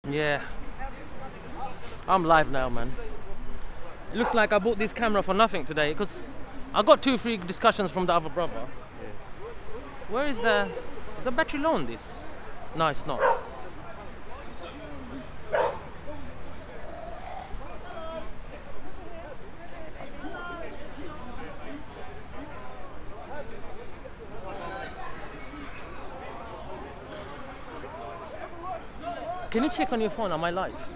Yeah. I'm live now, man. It looks like I bought this camera for nothing today because I got 2 free discussions from the other brother. Yeah. Where is the... Is the battery low on this? No, it's not. Can you check on your phone? Am I live?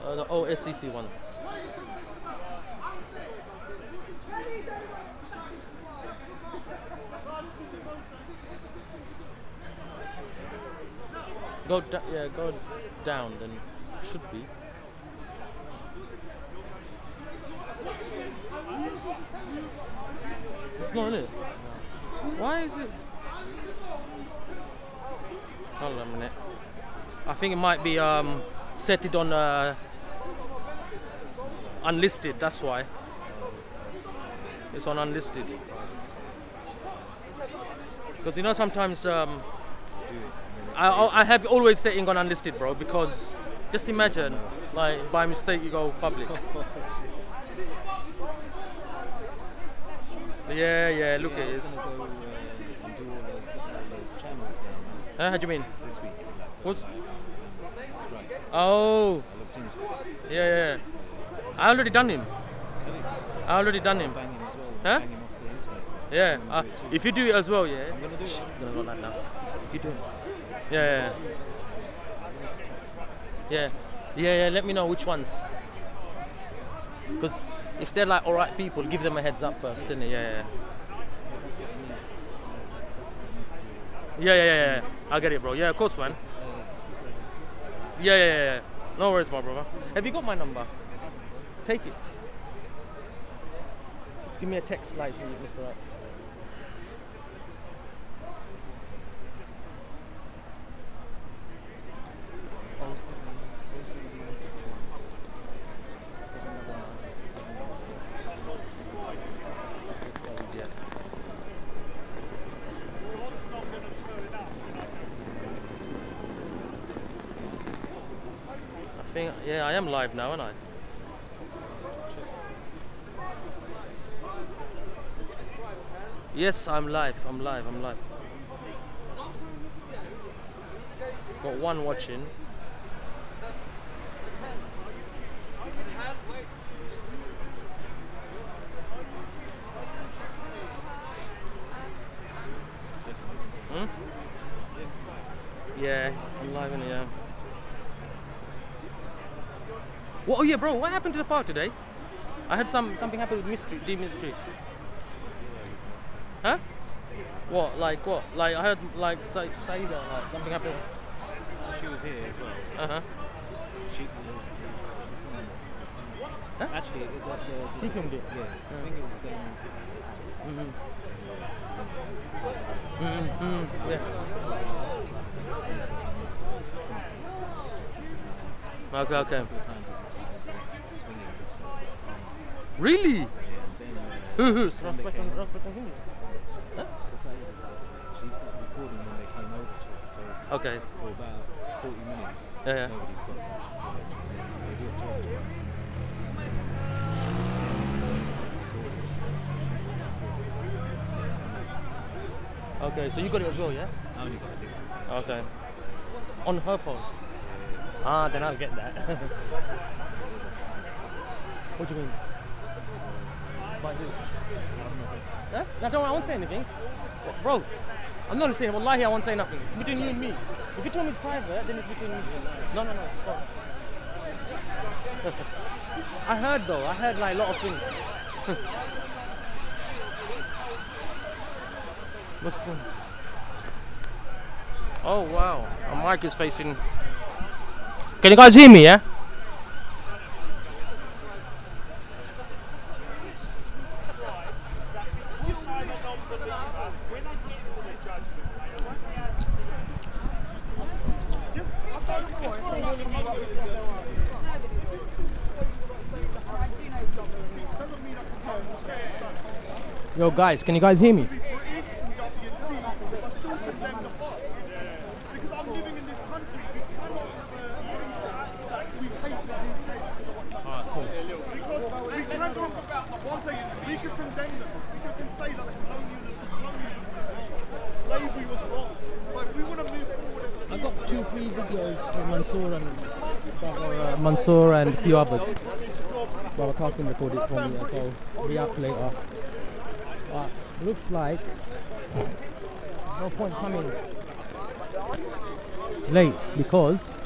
The O.S.C.C one. Go down. Then should be. It's not it. Why is it? Hold on a minute. I think it might be set it on unlisted. That's why. It's on unlisted. Because you know sometimes I have always setting on unlisted, bro. Because just imagine, like by mistake you go public. Yeah, look at it. How do you mean? This week. What's? Oh. Yeah. I already done him. Huh? Yeah. If you do it as well, yeah. I'm gonna do it. I'm gonna go like that. If you do it. Yeah. Let me know which ones. Because if they're like alright people, give them a heads up first, innit? Yeah. I get it, bro. Yeah, of course, man. Yeah. No worries, my brother. Have you got my number? Take it. Just give me a text, like, so Mr. Right. Yeah, I am live now, aren't I? Yes, I'm live. Got one watching. Yeah, I'm live in here. Well, oh yeah, bro, what happened to the park today? I heard something happened with Mystery. Huh? What? Like I heard like Saida, like something happened. She was here as well. Uh-huh. Huh? Actually, it got she filmed it. Yeah. I think it was Yeah. Okay. Really? Who? Huh? She started recording when they came over to it, so okay. for about 40 minutes, yeah. Nobody's got they did talk to us. Okay, so you got it as well, yeah? I only got it. Okay. On her phone? Then I'll get that. What do you mean? By who? Huh? No, I won't say anything. Bro, I'm not saying, wallahi, I won't say nothing. It's between you and me. If you tell me it's private, then it's between you. No. I heard like a lot of things. Muslim. Oh wow, my mic is facing. Can you guys hear me? Yeah. Yo guys, can you guys hear me? I got 2 free videos from Mansour and a few others. Well, I can't see record it for me, so I'll be up later. Looks like no point coming late because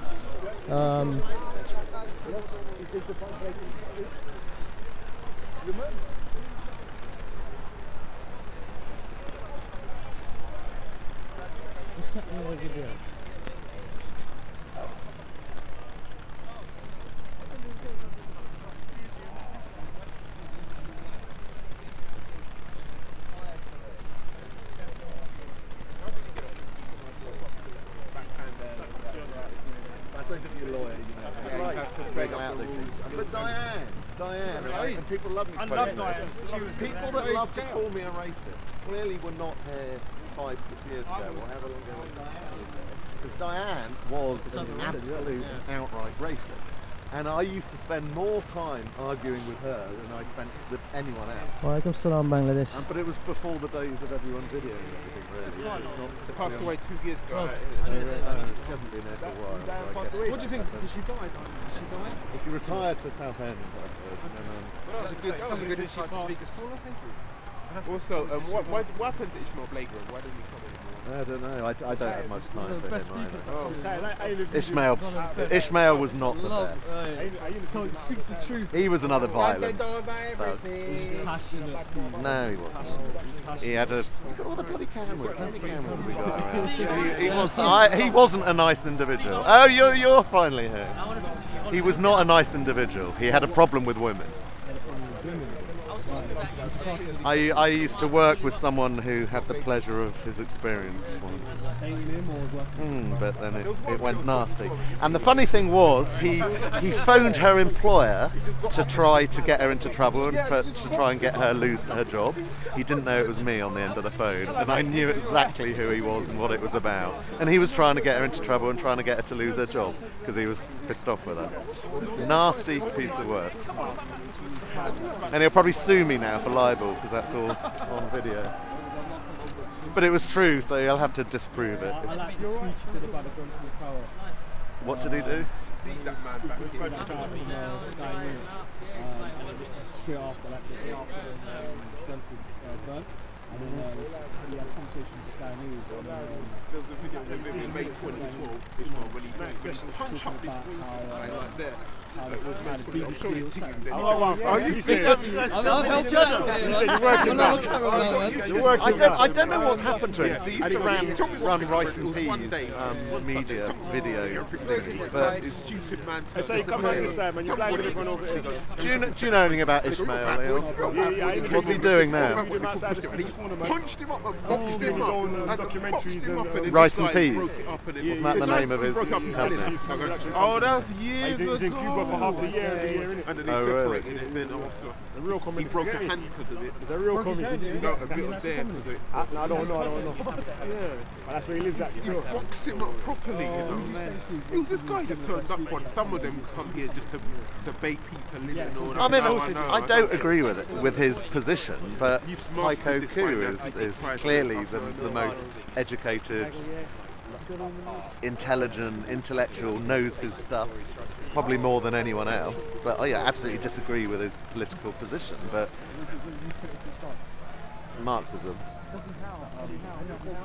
what's happening over there? But Diane, and people love me. I love Diane. People that love to call me a racist clearly were not here 5-6 years ago, or however long ago. Because Diane was an absolute outright racist. And I used to spend more time arguing with her than I spent with anyone else. Walaikum salam, Bangladesh. But it was before the days of everyone videoing everything, really. She passed away 2 years ago. She hasn't been there for a while. What do you think? Did she die? Did she die? She retired to Southend. That was a good insight to speak as caller, thank you. Also, what happened to Ishmael Blaker? Why didn't he come anymore? I don't know. I don't have much time for him either. Ishmael was not the best. He speaks the truth. He was another violent. Passionate. No, he wasn't. He had a. Look at all the bloody cameras. How many cameras have we got around? He wasn't a nice individual. Oh, you're finally here. He was not a nice individual. He had a problem with women. I used to work with someone who had the pleasure of his experience once. But then it went nasty. And the funny thing was, he phoned her employer to try to get her into trouble and to try and get her lose her job. He didn't know it was me on the end of the phone, and I knew exactly who he was and what it was about. And he was trying to get her into trouble and trying to get her to lose her job because he was pissed off with her. Nasty piece of work. And he'll probably sue me now for libel because that's all on video. But it was true, so he'll have to disprove it. I like the speech he did about the gun from the tower. What did he do? Beat that man back in. Sky News. And it was straight after, like the day after the gun was burnt. And then he had a conversation with Sky News. And, there was a video of him in May 2012, Ishmael, when he punched up this guy like that. how the BBC was like, I don't know what's happened to him. He used to run Rice and Peas media video things, but do you know anything about Ishmael? What's he doing now? Punched him up and boxed him up. Rice and Peas. Wasn't that the name of his company? Oh, that was years ago. He was in Cuba for half the year, And then they separated it, and then after a real comedy. he broke a hand because of it. It's a real comedy. No, a bit of there. I don't know. Yeah. That's where he lives at. You box him up properly, you know. Who's this guy just turned up on? Some of them come here just to debate people, listen all that. I mean, I don't agree with it, with his position, but Heiko Koo is clearly the most educated, intelligent, intellectual, knows his stuff, probably more than anyone else. But I absolutely disagree with his political position, but Marxism.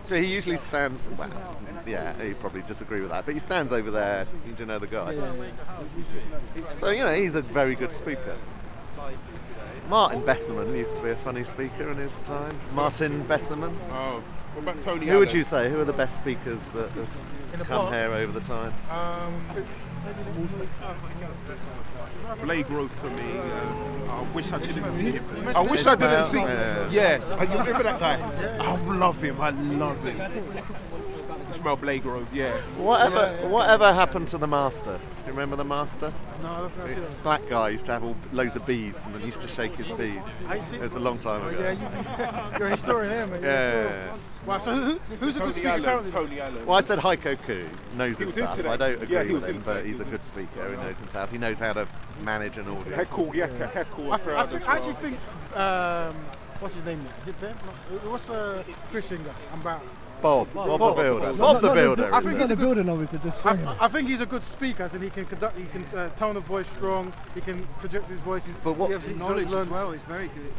So he usually stands, well, yeah, he probably disagree with that, but he stands over there. You do know the guy. So, you know, he's a very good speaker. Martin Besserman used to be a funny speaker in his time. Martin Besserman. Oh, what about Tony Who would you say? Who are the best speakers that have come here over the time? Blade growth for me. I wish I didn't see him. I wish I didn't see him. Yeah. You remember that guy? I love him. Ishmael Blagrove, yeah. Whatever happened to the master? Do you remember the master? No, I don't think I feel it. Black guy used to have loads of beads and then used to shake his beads. It was a long time ago. Yeah, you're a historian here, mate. Yeah. Wow, so who's a good speaker currently? Tony Allen. Well, I said Haikoku knows his stuff. into I that. don't agree Yeah, he was with him, into but that. he's a good speaker. He knows himself. He knows how to manage an audience. Heckle, yeah, Heckle. I actually think, what's his name now? Is it Ben? What's the Christian guy? I'm about. Bob the Builder. Bob the Builder. I think he's a good builder now is the destroyer. I think he's a good speaker, as in he can conduct, he can tone the voice strong, he can project his voices. But what knowledge as well is very good.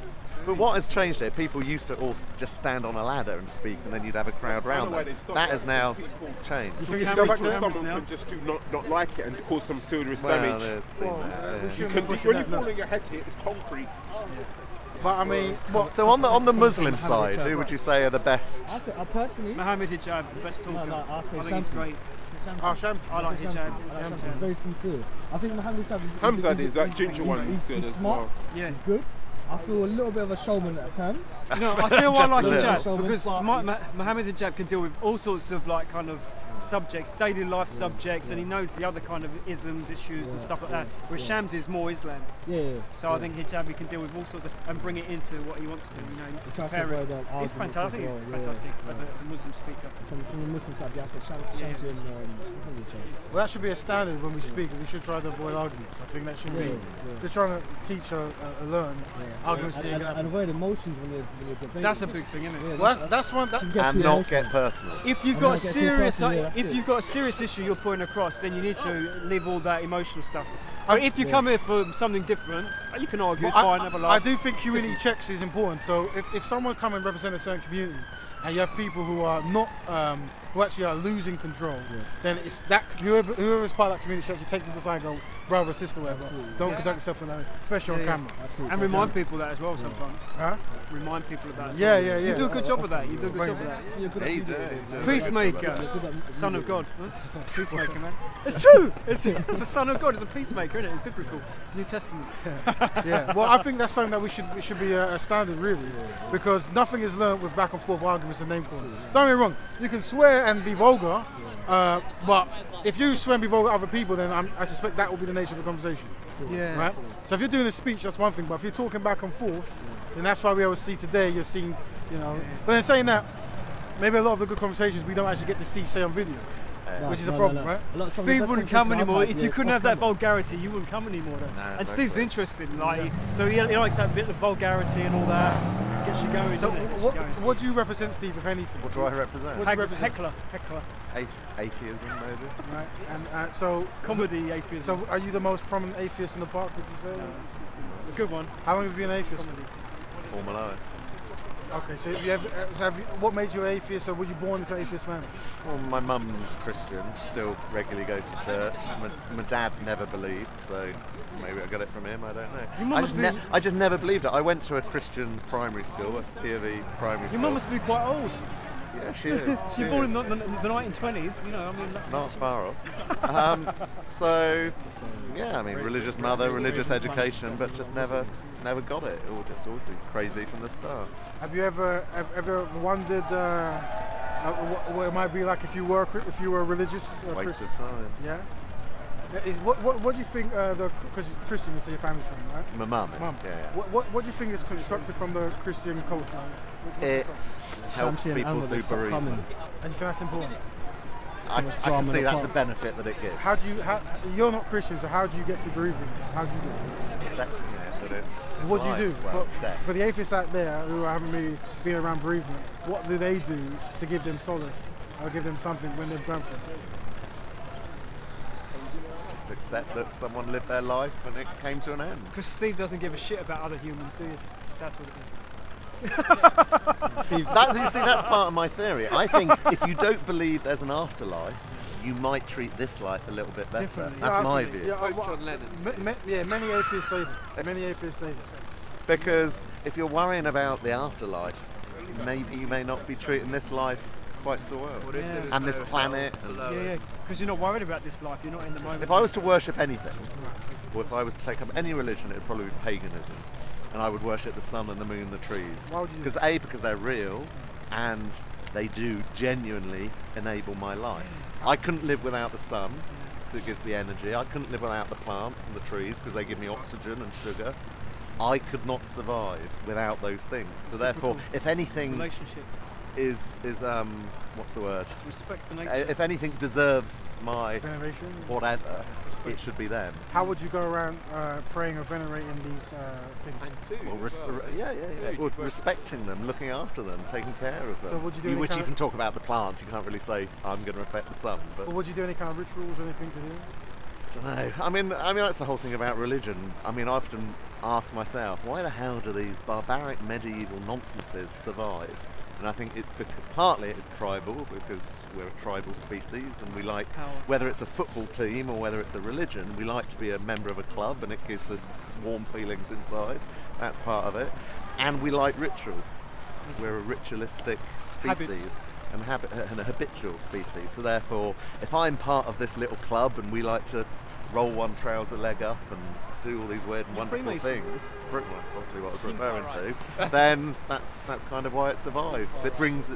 But what has changed here? People used to all just stand on a ladder and speak, and then you'd have a crowd round them. That has now changed. You think you should go back to someone that? can just do not like it and cause some serious Well, damage. there's been that, yeah. When you fall on your head here, it's concrete. But I mean, So on the Muslim side, who would you say are the best? I think, personally, Mohammed Hijab, best talker. No, I'll say I think he's great. Shams. I like Hijab. He's very sincere. I think Mohammed Hijab is. Hamza is that ginger one. He's good as smart. well. Yeah. He's good. I feel a little bit of a showman at times. You know, I feel I Just like a little. Hijab because Mohammed Hijab can deal with all sorts of like kind of subjects, daily life subjects, and he knows the other kind of isms, issues and stuff like that. Whereas Shams is more Islam. So I think Hijab he can deal with all sorts of and bring it into what he wants to. You know, pair it. He's fantastic. Fantastic as a Muslim speaker. From the Muslim side, yeah, so Shamsi and Well, that should be a standard when we speak. We should try to avoid arguments. I think that should be. We're trying to teach or learn arguments. and avoid emotions when you're debating. That's a big thing, isn't it? Well, that's one. And not get personal. If you've And got not a get too serious, personal, if you've got a serious issue you're putting across, then you need to leave all that emotional stuff. But if you come here for something different, you can argue. It's fine, have a laugh. I do think community checks is important. So if someone come and represent a certain community, and you have people who are not, who actually are losing control, then it's that whoever's part of that community should actually take them to the side and go, brother, sister, whatever. Don't conduct yourself in that way, especially on camera. And remind people that as well sometimes. Huh? Remind people of that. Yeah. You do a good job of that. You do a good job of that. Yeah, you do. Peacemaker, son of God. Huh? Peacemaker, man. It's true. It's the son of God. It's a peacemaker, isn't it? It's biblical. New Testament. Yeah. Well, I think that's something that it should be a standard, really, because nothing is learned with back and forth arguments and name calling. Don't get me wrong. You can swear and be vulgar, but if you swear and be vulgar at other people, then I suspect that will be the nature of the conversation. Yeah. Right. So if you're doing a speech, that's one thing. But if you're talking back and forth, then that's why we always see today. You're seeing, you know. But in saying that, maybe a lot of the good conversations we don't actually get to say on video. Which is a problem, right? Steve wouldn't come anymore. If you couldn't have that vulgarity, you wouldn't come anymore. And Steve's interested, like, so he likes that bit of vulgarity and all that. Gets you going. So what do you represent, Steve, if anything? What do I represent? What do you represent? Heckler. Atheism, maybe. Right. And so comedy atheism. So are you the most prominent atheist in the park? Would you say? A good one. How long have you been an atheist? Formula. Okay, so what made you an atheist, or were you born into an atheist family? Well, my mum's Christian, still regularly goes to church. My dad never believed, so maybe I got it from him, I don't know. I just never believed it. I went to a Christian primary school, a COV primary school. Your mum must be quite old. Yeah, she is. She's born in the 1920s, you know, I mean, that's not far off. So, yeah, I mean, religious mother, religious education, but just never got it. It all just always seemed crazy from the start. Have you ever wondered what it might be like if you were religious? Waste of time. Yeah. What do you think? Because Christian, you say your family's from, right? My mum is. Yeah. What do you think is constructed from the Christian culture? It's helps people through bereavement. And you think that's important? I can see that's a benefit that it gives. You're not Christian, so how do you get through bereavement? How do you do it? Accepting it, that it's what do you do? Well, for the atheists out there who haven't really been around bereavement, what do they do to give them solace or give them something when they've gone through it? Just accept that someone lived their life and it came to an end. Because Steve doesn't give a shit about other humans, do you? That's what it is. Steve, that's part of my theory. I think if you don't believe there's an afterlife, you might treat this life a little bit better. Differently. That's my view. Many atheists say that. Many atheists say that. Because if you're worrying about the afterlife, maybe you may not be treating this life quite so well. Yeah. And this planet. Yeah, because you're not worried about this life, you're not in the moment. If I was to worship anything, or if I was to take up any religion, it would probably be paganism. And I would worship the sun and the moon and the trees. Why would you? Because they're real, and they do genuinely enable my life. I couldn't live without the sun, because it gives the energy. I couldn't live without the plants and the trees, because they give me oxygen and sugar. I could not survive without those things. So therefore, if anything Relationship. is what's the word? Respect for nature. If anything deserves my Veneration. whatever, it should be them. How would you go around praying or venerating these things? And food. Well, as well. yeah. Food, Well, well. respecting them, looking after them, taking care of them. So would you do any Which kind you of- can talk about the plants. You can't really say I'm going to affect the sun. But Or would you do any kind of rituals or anything to do? I don't know. I mean that's the whole thing about religion. I mean, I often ask myself, why the hell do these barbaric medieval nonsenses survive? And I think it's because partly it's tribal, because we're a tribal species, and we like, Power. whether it's a football team or whether it's a religion, we like to be a member of a club, and it gives us warm feelings inside. That's part of it. And we like ritual. We're a ritualistic species. And a habitual species. So therefore, if I'm part of this little club and we like to roll one trouser leg up and do all these weird and wonderful Freemason. things, that's obviously what I was referring to, then that's kind of why it survives. It brings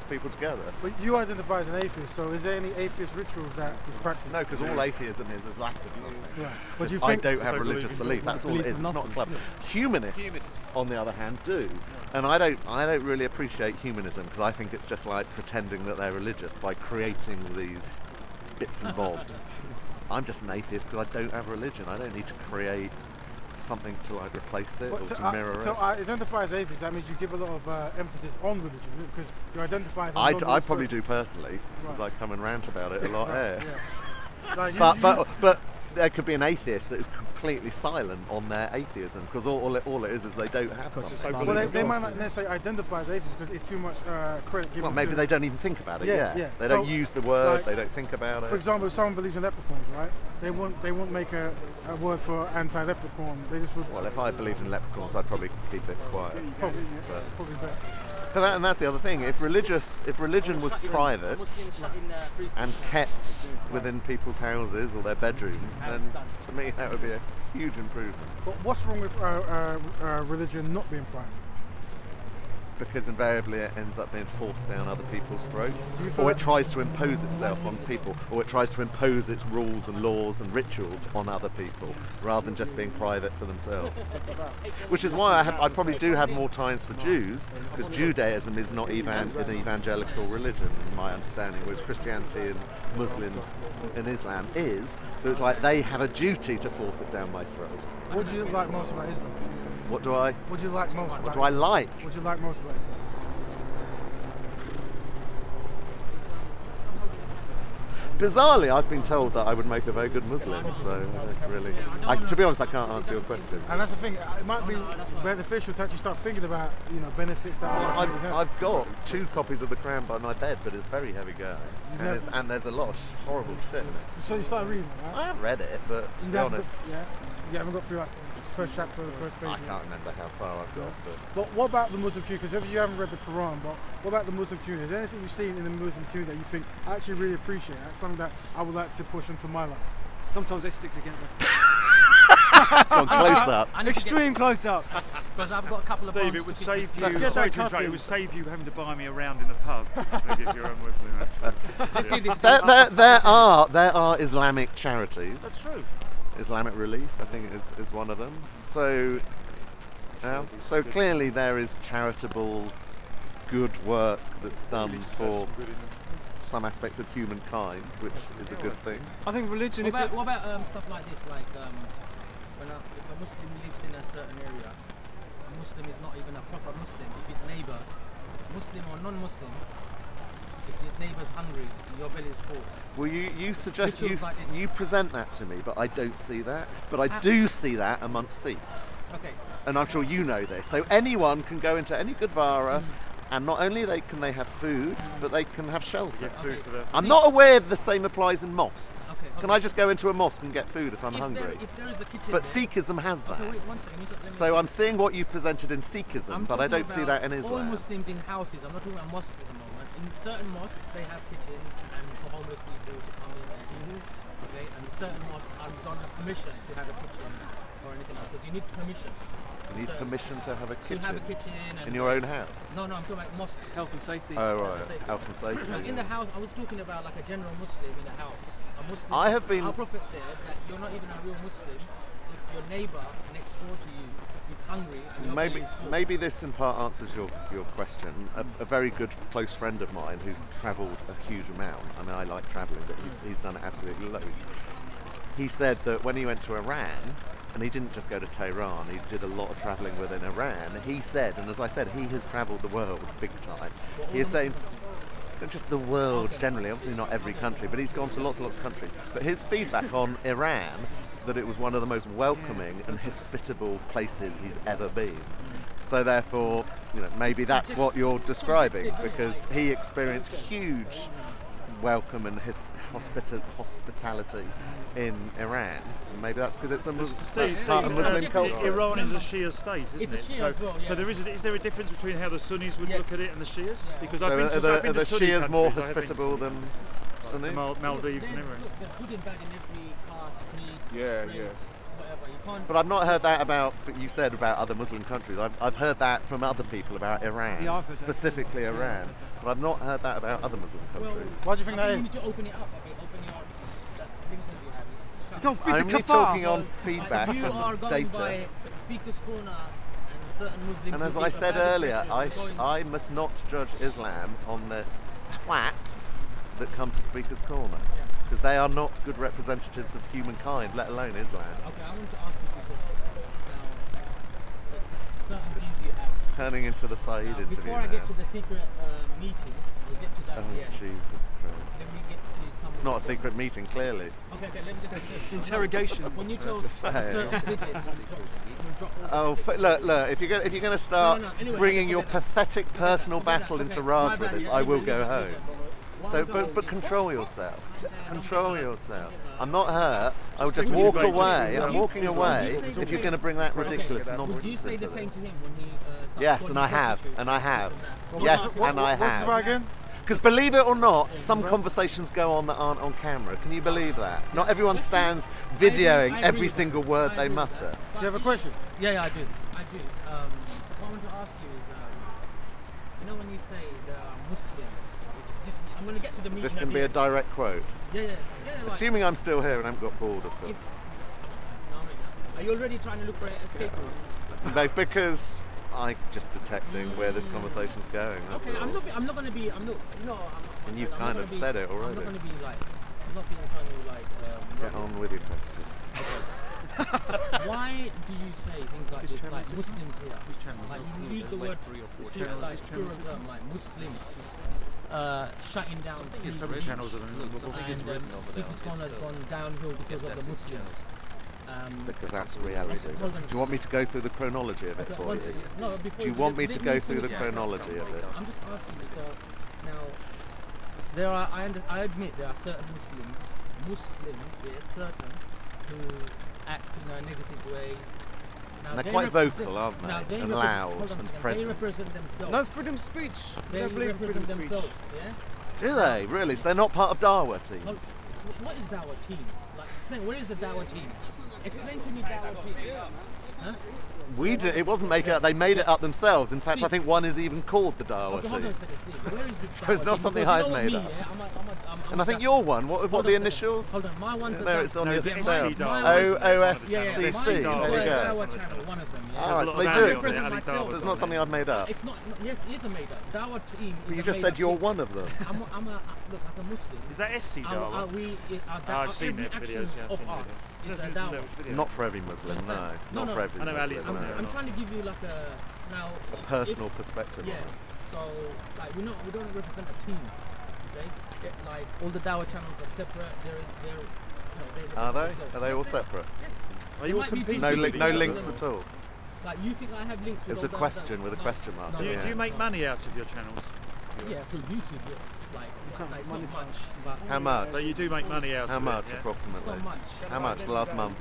people together. But you identify as an atheist, so is there any atheist rituals that is practiced? No, because all atheism is lack of something. Right. But you I think don't have religious belief. That's all it is. It's not a club. Humanists, on the other hand, do, and I don't really appreciate humanism, because I think it's just like pretending that they're religious by creating these bits and bobs. I'm just an atheist because I don't have religion. I don't need to create something to like replace it or to mirror So it. I identify as atheist. That means you give a lot of emphasis on religion, because you identify as. I probably do personally, because I come and rant about it a lot here. Like But there could be an atheist that is completely silent on their atheism, because all it is they don't have something. well, they might not necessarily identify as atheists because it's too much credit given. Well, maybe to, they don't even think about it. Yeah. They don't So, use the word. like, They don't think about it. For example, if someone believes in leprechauns, right? They won't make a word for anti-leprechaun. They just would. Well, if I believed in leprechauns, I'd probably keep it quiet. Probably, But- probably best. And that's the other thing. If religion was private and kept within people's houses or their bedrooms, then to me that would be a huge improvement. But what's wrong with religion not being private? Because invariably it ends up being forced down other people's throats, Do you feel or it that- tries to impose itself on people, or it tries to impose its rules and laws and rituals on other people, rather than just being private for themselves. Which is why I probably do have more times for Jews, because Judaism is not an evangelical religion, in my understanding, whereas Christianity and Muslims and Islam is. So it's like they have a duty to force it down my throat. What do you like most about Islam? What do I like? What do I like? What do you like most about Islam? Bizarrely, I've been told that I would make a very good Muslim, so I don't really. To be honest, I can't answer your question. And that's the thing. It might be beneficial to actually start thinking about, benefits that. I've got 2 copies of the Quran by my bed, but it's very heavy going, and there's a lot of horrible shit in it. So you started reading it, right? I have read it, but to be honest, You haven't got through like the first chapter or the first page. I can't remember how far I've got. But what about the Muslim community? Because you haven't read the Quran, but what about the Muslim community? Is there anything you've seen in the Muslim community that you think I actually really appreciate? That's something that I would like to push into my life. Sometimes they stick together. Go on, close up. Extreme close up. Because I've got a couple of Steve, points it would to save keep you. this- Sorry to interrupt, it would save you having to buy me around in the pub if you're a Muslim. Actually. Let's see this There are Islamic charities. That's true. Islamic Relief, I think, is one of them. So clearly there is charitable, good work that's done for some aspects of humankind, which is a good thing. I think religion. What about stuff like this? Like if a Muslim lives in a certain area, a Muslim is not even a proper Muslim. If his neighbour, Muslim or non-Muslim, if his neighbour's hungry and your belly is full. Well, you suggest Rituals like this. you present that to me, but I don't see that. But I do see that amongst Sikhs. Okay. And I'm sure you know this. So anyone can go into any Gurdwara, and not only can they have food, but they can have shelter. Okay. I'm not aware the same applies in mosques. Okay. Can I just go into a mosque and get food if I'm hungry? If there is a kitchen But there, Sikhism has that. okay, wait 1 second. Let me So I'm seeing what you presented in Sikhism, I'm but I talking don't see about that in all Islam. Muslims in houses. I'm not talking about mosques at the moment. In certain mosques, they have kitchens and for homeless people to come in and eat. Okay, and certain mosques don't have permission to have a kitchen or anything else because you need permission. You need permission to have a kitchen. To have a kitchen. And in your own house? No, I'm talking about mosque. Health and safety. Oh, right. Health and safety. In the house, I was talking about like a general Muslim in the house. A Muslim. I have been. Our Prophet said that you're not even a real Muslim if your neighbour next door to you is hungry. And maybe this in part answers your question. A very good close friend of mine who's travelled a huge amount. I mean, I like travelling, but he's done it absolutely loads. He said that when he went to Iran, and he didn't just go to Tehran, he did a lot of travelling within Iran. He said, and as I said, he has travelled the world big time. He is saying, not just the world generally, obviously not every country, but he's gone to lots and lots of countries. But his feedback on Iran, that it was one of the most welcoming and hospitable places he's ever been. So therefore, maybe that's what you're describing, because he experienced huge welcome and his hospitality in Iran. And maybe that's because it's a part of Muslim culture. Iran is a Shia state, isn't It's a it? Shia as well, yeah. So is there a difference between how the Sunnis would look at it and the Shias? Because So I've been are the to Sunni Shias more countries, I have been to hospitable than Sunnis? Maldives and everything. There's good and bad in every caste, creed, Yeah, race, yeah. whatever. You can't. But I've not heard that about, you said about other Muslim countries. I've heard that from other people about Iran, Yeah, I've heard that. specifically Iran. But I've not heard that about other Muslim countries. Why do you think that You is? need to open it up a bit. Open your that link that you have. So don't feed I'm the only kafar. talking on feedback If you are and going data. by Speaker's Corner and certain Muslims. And as who I give a said bad earlier, impression, I must not judge Islam on the twats that come to Speaker's Corner. Because they are not good representatives of humankind, let alone Islam. Okay, I want to ask you a question. Now, certain views you have. Turning into the Saeed Now, interview before I now. get to the secret meeting, we'll get to that Oh, at the end. Jesus Christ. Then we get to some. It's not a secret meeting, clearly. Okay, let me just. It's interrogation. When you tell Just saying. certain digits, you drop all Oh, look! If you're going to start No, anyway, bringing your forget that. pathetic personal Forget that, battle into okay. Raj My with bad, us, yeah, I will leave go it, home. leave it. What So, I'm going but to- control yourself. I'm Control not- yourself. I'm not hurt. I will just think walk debate, away. just- I'm walking away if you're going to bring that ridiculous Would nonsense you say into the same to this. him when he started Yes, calling and I you have, prostitute? and I have. What- Yes, and I What's this about have. again? Because believe it or not, some conversations go on that aren't on camera. Can you believe that? Not everyone stands videoing I agree every with that. single word I they agree with mutter. that. Do you have a question? Yeah, I do. I do. What I want to ask you is, when you say the Muslims, I'm going to get to the meeting. This can be a direct quote. Yeah. Right. Assuming I'm still here and haven't got bored, of course. No, I mean, are you already trying to look for an escape route? No, because I'm just detecting where this conversation's going. That's Okay, all. I'm not going to be. I'm not. And you've I'm not kind gonna of be- said it I'm already. not going to be like. I'm not being trying to like. Get on with your question. Why do you say things like this, like Muslims here? Like you use the word like pluralism, like Muslims shutting down free speech, channels are and Speaker's Corner has gone downhill because of the Muslims. Because that's reality. Hold on. Do you want me to go through the chronology of it Okay, for one you? second. No, before Do you want me to go through the finish, chronology of it? I'm just asking because now I admit there are certain Muslims, yes, certain who act in a negative way. Now And they're they quite represent- vocal, aren't now they? And represent- loud hold on a and second, present. They represent themselves. No freedom of speech. They don't believe in freedom represent of speech. themselves, yeah? Do they? Really? So they're not part of Dawah Hold- teams? What is Dawah team? Like, explain, what is the Dawah team? Explain to me Dawah team. Huh? We did. It wasn't making it up. They made it up themselves. In fact, I think one is even called the Dawah Okay, hold on a team. second, Steve. Where is this So it's Dawah not team? something Because I've you know made me, up. yeah? I'm And I think a- you're one. What Hold are on the a second. initials? Hold on, my one's the There, it's on No, the it's other SC side. Dawah. O.S.C.C. Yeah, There you go. Dawah channel, one of them. Yeah. All right, There's a so lot they of do values it. on Represent Ali myself. Dawah. It's not something I've made up. It's not. Yes, it is a made up. Dawah team. But is you a just made said up you're team. one of them. I'm a look as a Muslim. Is that SC Dawah? I've seen every their action videos, yeah, I've of seen us videos. is a There's Dawah. videos. Not for every Muslim, no. No, Not no. for every I know Ali's Muslim, on there. no. I'm trying to give you like a now A personal if- perspective Yeah. on it. So like we don't represent a team. Okay. Like all the Dawah channels are separate. They represent Are they? themselves. Are they all Yes, separate? Yes. Are They you all might be competing No, decent with with no each each other? links at all. Like you think I have links It with was a all question that? with a No. question mark. No, Do you, no. do you make money out of your channels? Yeah, through YouTube, yes. Like it's not much, but How much? But you do make money out How of much it. Yeah? approximately? not much. How much the last month?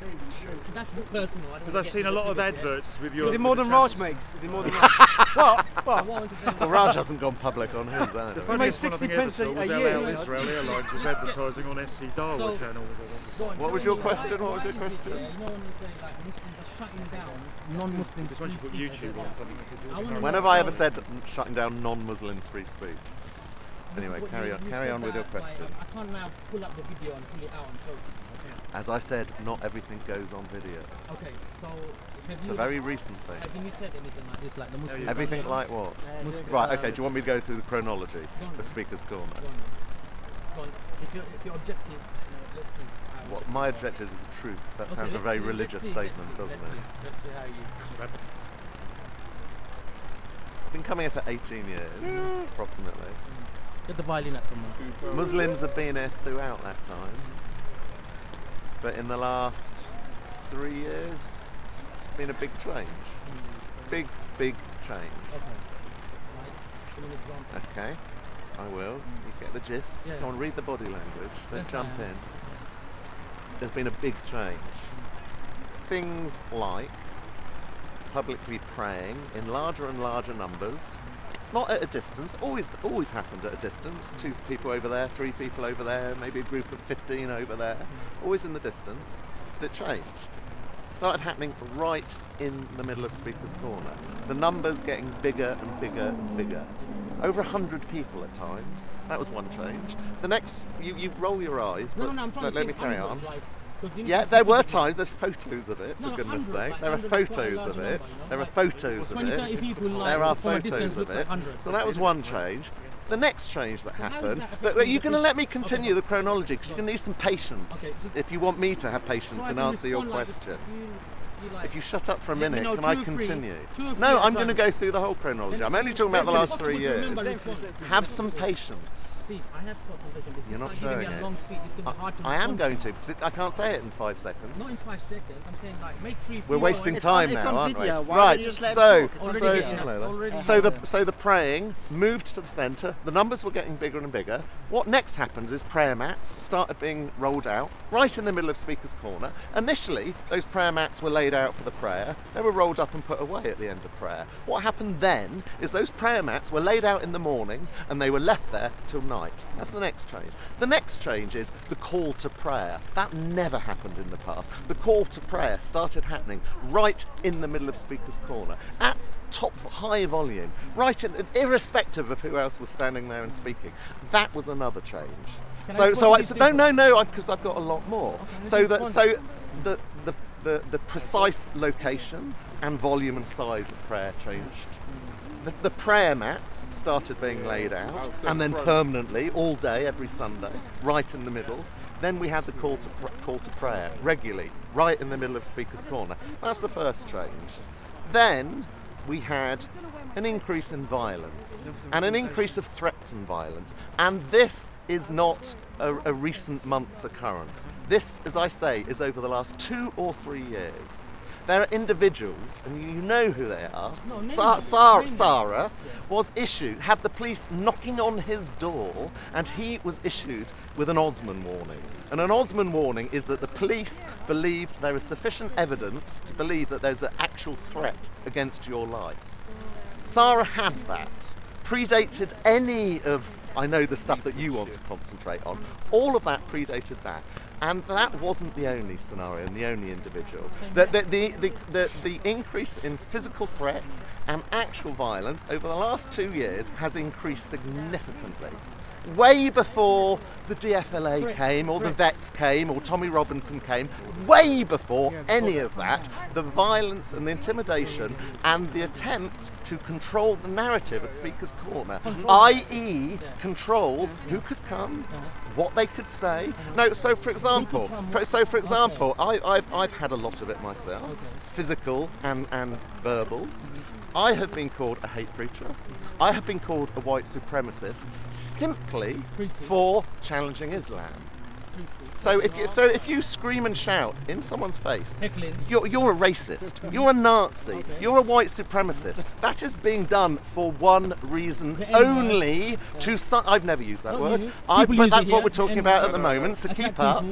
That's personal. Because I've seen a lot of adverts with your. Is it more than Raj makes? Is it more than Raj? Well, Well, Raj hasn't gone public on his, has The it? makes funniest one I 60 think I ever pence saw a was year. LL Israel Airlines was advertising on SC Dawah So- channel. What was your question? What was your question? Yeah, you know when you say like Muslims are shutting down non-Muslims. Just when you put YouTube on something. When have I ever said shutting down non-Muslims free speech? Anyway, carry on with your question. I can't now pull up the video and pull it out and show you. As I said, not everything goes on video. Okay, so have It's you a very recent thing. have you said anything like this, like the Muslims? Everything like what? Right, okay, do you want me to go through the chronology? The Speaker's Corner. Go on. If you're objective, let's see. What my objective is the truth. That Okay, sounds a let's very see, religious let's see, statement, doesn't let's it? see. Let's see how you. I've been coming here for 18 years, approximately. Get the violin at someone. Muslims have been here throughout that time, but in the last 3 years, it's been a big change. Big change. Okay. Right. Give me an example. Okay, I will. You get the gist. Yeah. Come on, read the body language. Don't Yes, jump I am. in. There's been a big change. Things like publicly praying in larger and larger numbers, not at a distance, always happened at a distance, 2 people over there, 3 people over there, maybe a group of 15 over there, always in the distance, but it changed. Started happening right in the middle of Speaker's Corner. The numbers getting bigger and bigger and bigger. Over 100 people at times. That was one change. The next, you roll your eyes, but I'm trying to let me think carry on. hundreds, like, 'cause you Yeah, need there were specific- times, there's photos of it, No, for goodness 100, sake. like There are 100 is quite a photos large of number, it. you know, There are like, photos of 20, 30 it. people, like, There are from a distance photos looks of like it. 100. So that was one change. The next change that how is happened, that are affecting you the going to let me people? continue Okay. the chronology? Because you're going to need some patience Okay. if you want me to have patience So I and can answer your respond, like, question. like, If you shut up for a let me minute, know can I 2 or 3, continue? 2 or 3 No, at a I'm going to time. go through the whole chronology. Then I'm only it's talking about the last impossible 3 to years. remember response. Have some patience. Steve, I have got some patience. If You're you not start giving showing me a it. long speech, it's going to be hard to I am respond going to, because I can't say it in 5 seconds. Not in 5 seconds. I'm saying like make 3. We're wasting It's time on- it's now, on aren't video. we? Why Right. don't you just let So, him talk? It's on so, video. Already so the praying moved to the centre. The numbers were getting bigger and bigger. What next happens is prayer mats started being rolled out right in the middle of Speaker's Corner. Initially, those prayer mats were laid out for the prayer. They were rolled up and put away at the end of prayer. What happened then is those prayer mats were laid out in the morning and they were left there till night. That's the next change. The next change is the call to prayer. That never happened in the past. The call to prayer started happening right in the middle of Speaker's Corner at top high volume, right in, irrespective of who else was standing there and speaking. That was another change. Can I So explain this no, because I've got a lot more. So the precise location and volume and size of prayer changed. The prayer mats started being laid out, and then permanently, all day, every Sunday, right in the middle. Then we had the call to prayer regularly, right in the middle of Speaker's Corner. That's the first change. Then we had an increase in violence and an increase of threats and violence. And this is not a recent month's occurrence. This, as I say, is over the last 2 or 3 years. There are individuals, and you know who they are. No, name Sarah was issued, had the police knocking on his door, and he was issued with an Osman warning. And an Osman warning is that the police believe there is sufficient evidence to believe that there's an actual threat against your life. Sarah had that. Predated any of, I know, the stuff that you want to concentrate on. All of that predated that. And that wasn't the only scenario and the only individual. The increase in physical threats and actual violence over the last 2 years has increased significantly. Way before the DFLA came, or the vets came, or Tommy Robinson came, way before any of that, the violence and the intimidation and the attempts to control the narrative at Speaker's Corner, i.e. control who could come, what they could say. No, so for example, I've had a lot of it myself, physical and verbal. I have been called a hate preacher. I have been called a white supremacist simply for challenging Islam. So if you scream and shout in someone's face, Heckling. you're a racist, you're a Nazi, you're a white supremacist. That is being done for one reason only, to I've never used that word, but that's what we're talking about at the moment, so keep up,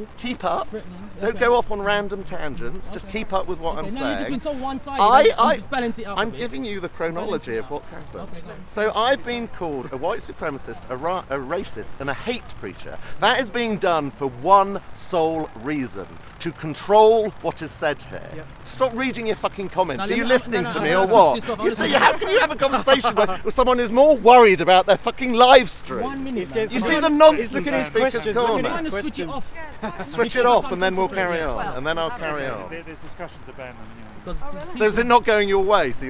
don't go off on random tangents, just keep up with what I'm saying. No, you've just been so one-sided, balance it out I'm giving you the chronology of what's happened. So I've been called a white supremacist, a racist and a hate preacher. That is being done for one sole reason, to control what is said here. Stop reading your fucking comments. Are you listening to me or what? You see, how can you have a conversation with someone who's more worried about their fucking live stream? 1 minute. You see the nonsense in Speaker's Corner. Switch it off. Switch it off and then we'll carry on. And then I'll carry on. There's discussions about them, you know. So is it not going your way? So